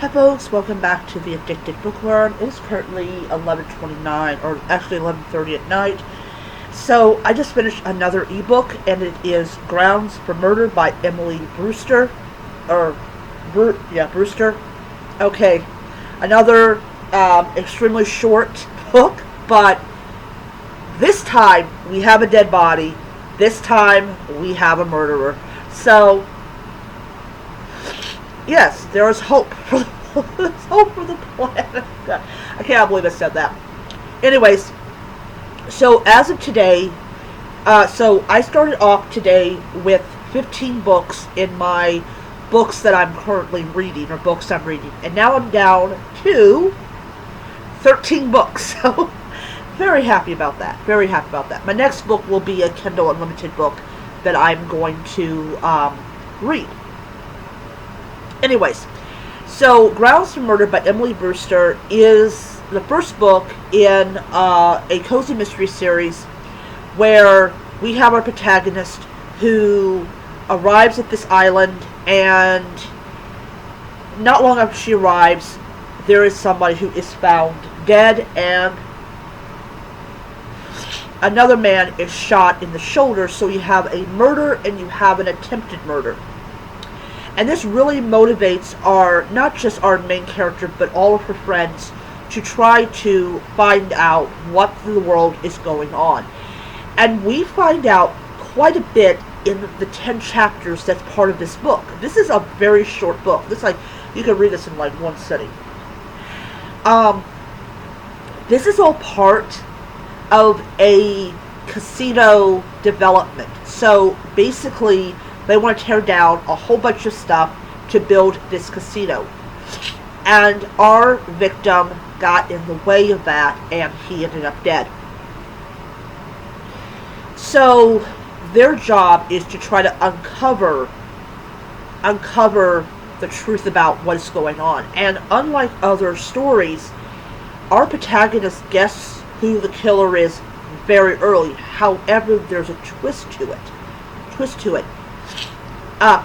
Hi folks, welcome back to the Addicted Bookworm. It is currently 11:29, or actually 11:30 at night. So I just finished another ebook, and it is Grounds for Murder by Emily Brewster, or Brewster. Okay, another extremely short book, but this time we have a dead body. This time we have a murderer. So yes, there is hope for there's hope for the planet. God, I can't believe I said that. Anyways, so as of today, so I started off today with 15 books in my books that I'm currently reading, or books I'm reading, and now I'm down to 13 books. So very happy about that. Very happy about that. My next book will be a Kindle Unlimited book that I'm going to read. Anyways, so Grounds for Murder by Emily Brewster is the first book in a cozy mystery series where we have our protagonist who arrives at this island, and not long after she arrives, there is somebody who is found dead, and another man is shot in the shoulder. So you have a murder and you have an attempted murder. And this really motivates not just our main character, but all of her friends to try to find out what in the world is going on. And we find out quite a bit in the 10 chapters that's part of this book. This is a very short book. You can read this in like one sitting. This is all part of a casino development. So basically, they want to tear down a whole bunch of stuff to build this casino. And our victim got in the way of that, and he ended up dead. So their job is to try to uncover the truth about what is going on. And unlike other stories, our protagonist guesses who the killer is very early. However, there's a twist to it.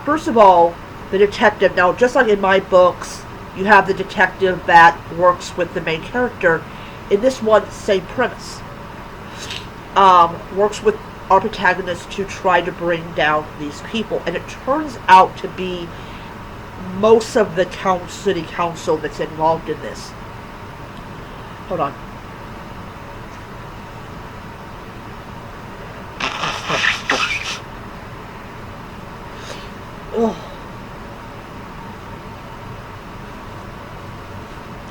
First of all, the detective. Now, just like in my books, you have the detective that works with the main character. In this one, same premise. Works with our protagonist to try to bring down these people. And it turns out to be most of the city council that's involved in this. Hold on. Oh.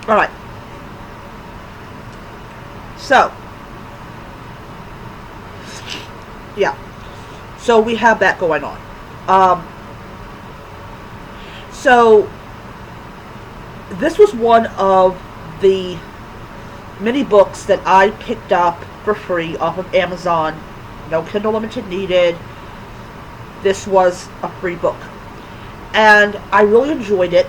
Alright. So. Yeah. So we have that going on. So this was one of the many books that I picked up for free off of Amazon. No Kindle Limited needed. This was a free book. And I really enjoyed it.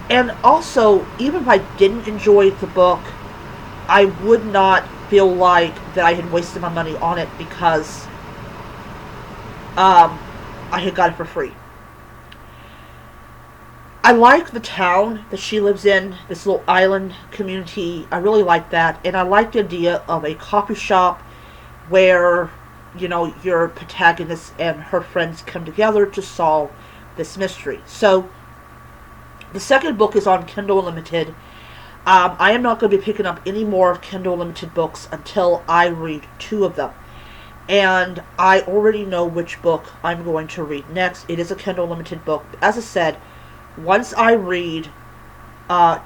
And also, even if I didn't enjoy the book, I would not feel like that I had wasted my money on it, because I had got it for free. I like the town that she lives in, this little island community. I really like that. And I like the idea of a coffee shop where, you know, your protagonist and her friends come together to solve this mystery. So, the second book is on Kindle Unlimited. I am not going to be picking up any more Kindle Unlimited books until I read 2 of them. And I already know which book I'm going to read next. It is a Kindle Unlimited book. As I said, once I read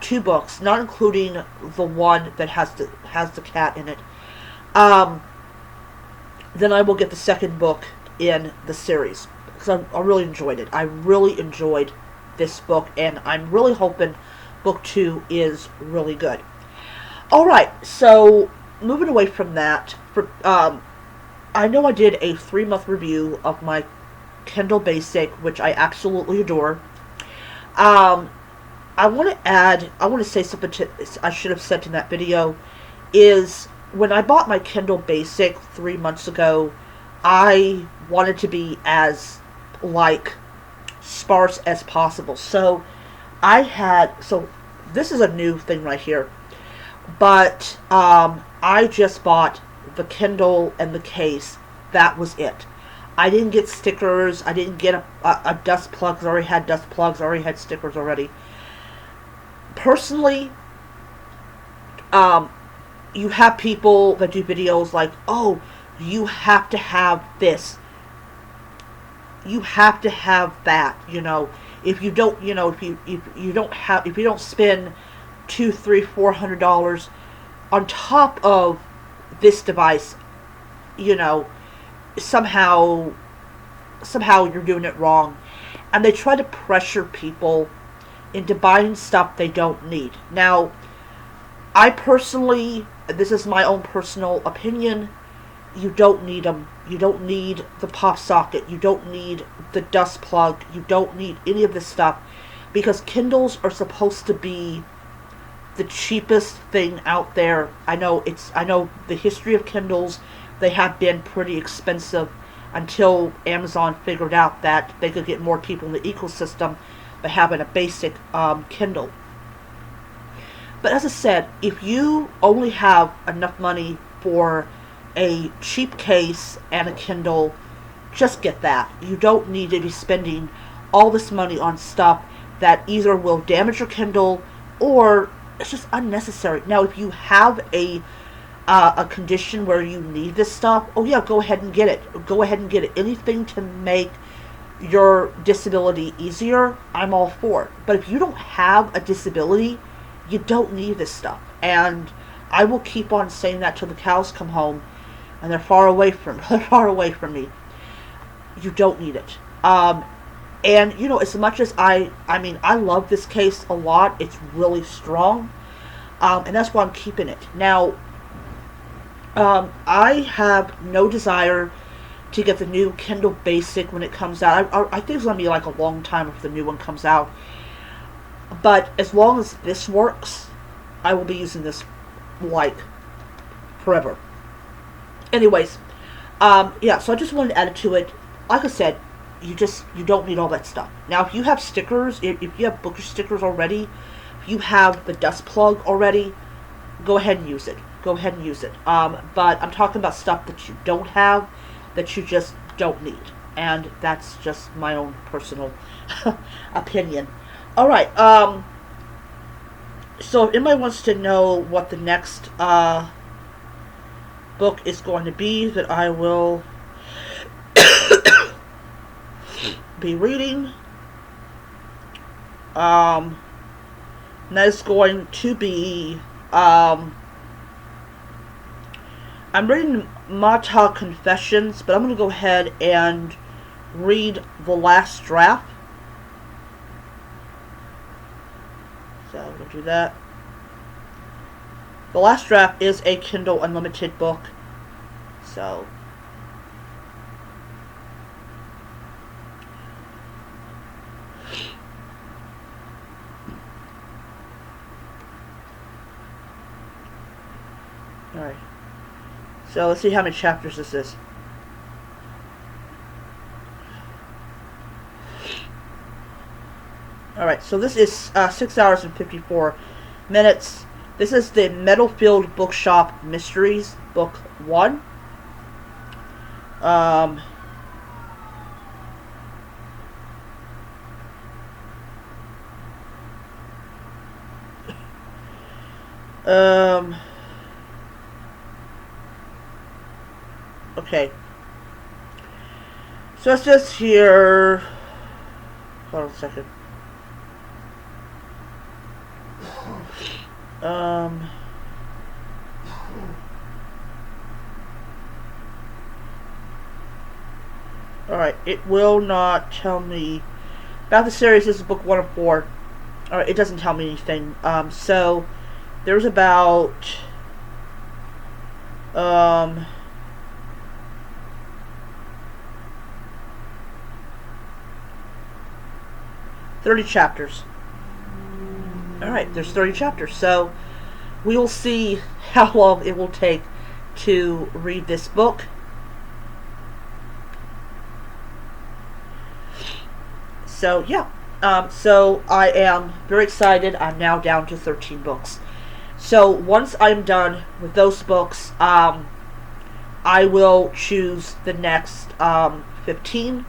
2 books, not including the one that has the cat in it, then I will get the second book in the series, because I really enjoyed it. I really enjoyed this book, and I'm really hoping book 2 is really good. Alright, so moving away from that, I know I did a 3-month review of my Kindle Basic, which I absolutely adore. I want to say something I should have said in that video, is when I bought my Kindle Basic 3 months ago, I wanted to be as, like, sparse as possible. So this is a new thing right here, but I just bought the Kindle and the case. That was it. I didn't get stickers. I didn't get a dust plug. I already had dust plugs. I already had stickers already. Personally, you have people that do videos like, oh, you have to have this. You have to have that. If you don't, if you don't spend $200, $300, $400 on top of this device, somehow you're doing it wrong. And they try to pressure people into buying stuff they don't need. Now, I personally, this is my own personal opinion, you don't need them. You don't need the pop socket. You don't need the dust plug. You don't need any of this stuff, because Kindles are supposed to be the cheapest thing out there. I know the history of Kindles, they have been pretty expensive until Amazon figured out that they could get more people in the ecosystem by having a basic Kindle. But as I said, if you only have enough money for a cheap case and a Kindle, just get that. You don't need to be spending all this money on stuff that either will damage your Kindle or it's just unnecessary. Now, if you have a condition where you need this stuff, oh yeah, go ahead and get it. Go ahead and get it. Anything to make your disability easier, I'm all for it. But if you don't have a disability, you don't need this stuff. And I will keep on saying that till the cows come home and they're far away from me. You don't need it. And as much as I love this case a lot. It's really strong. And that's why I'm keeping it. Now, I have no desire to get the new Kindle Basic when it comes out. I think it's going to be like a long time if the new one comes out. But as long as this works, I will be using this like forever. Anyways, yeah, so I just wanted to add it to it. Like I said, you don't need all that stuff. Now, if you have stickers, if you have bookish stickers already, if you have the dust plug already, go ahead and use it. Go ahead and use it. But I'm talking about stuff that you don't have, that you just don't need. And that's just my own personal opinion. Alright, so if anybody wants to know what the next book is going to be that I will be reading, that is going to be, I'm reading Mata Confessions, but I'm going to go ahead and read The Last Draft. So I'm going to do that. The Last Draft is a Kindle Unlimited book. So alright. So let's see how many chapters this is. Alright, so this is 6 hours and 54 minutes. This is the Meadowfield Bookshop Mysteries, Book 1. Okay. So it says here, hold on a second. Alright, it will not tell me about the series. This is book 1 of 4. Alright, it doesn't tell me anything. So there's about 30 chapters. Alright, there's 30 chapters, so we will see how long it will take to read this book. So yeah, so I am very excited. I'm now down to 13 books. So once I'm done with those books, I will choose the next 15,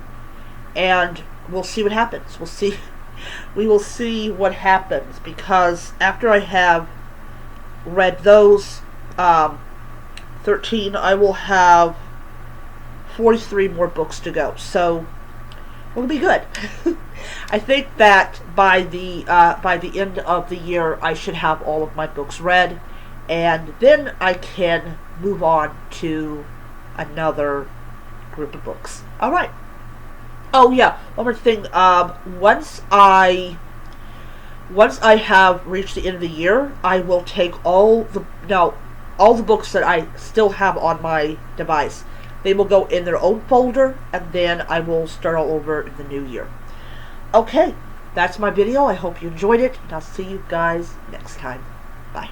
and we'll see what happens. We'll see. We will see what happens, because after I have read those 13, I will have 43 more books to go. So it'll be good. I think that by the end of the year, I should have all of my books read, and then I can move on to another group of books. All right. Oh yeah, one more thing. Once I have reached the end of the year, I will take all the books that I still have on my device. They will go in their own folder, and then I will start all over in the new year. Okay, that's my video. I hope you enjoyed it, and I'll see you guys next time. Bye.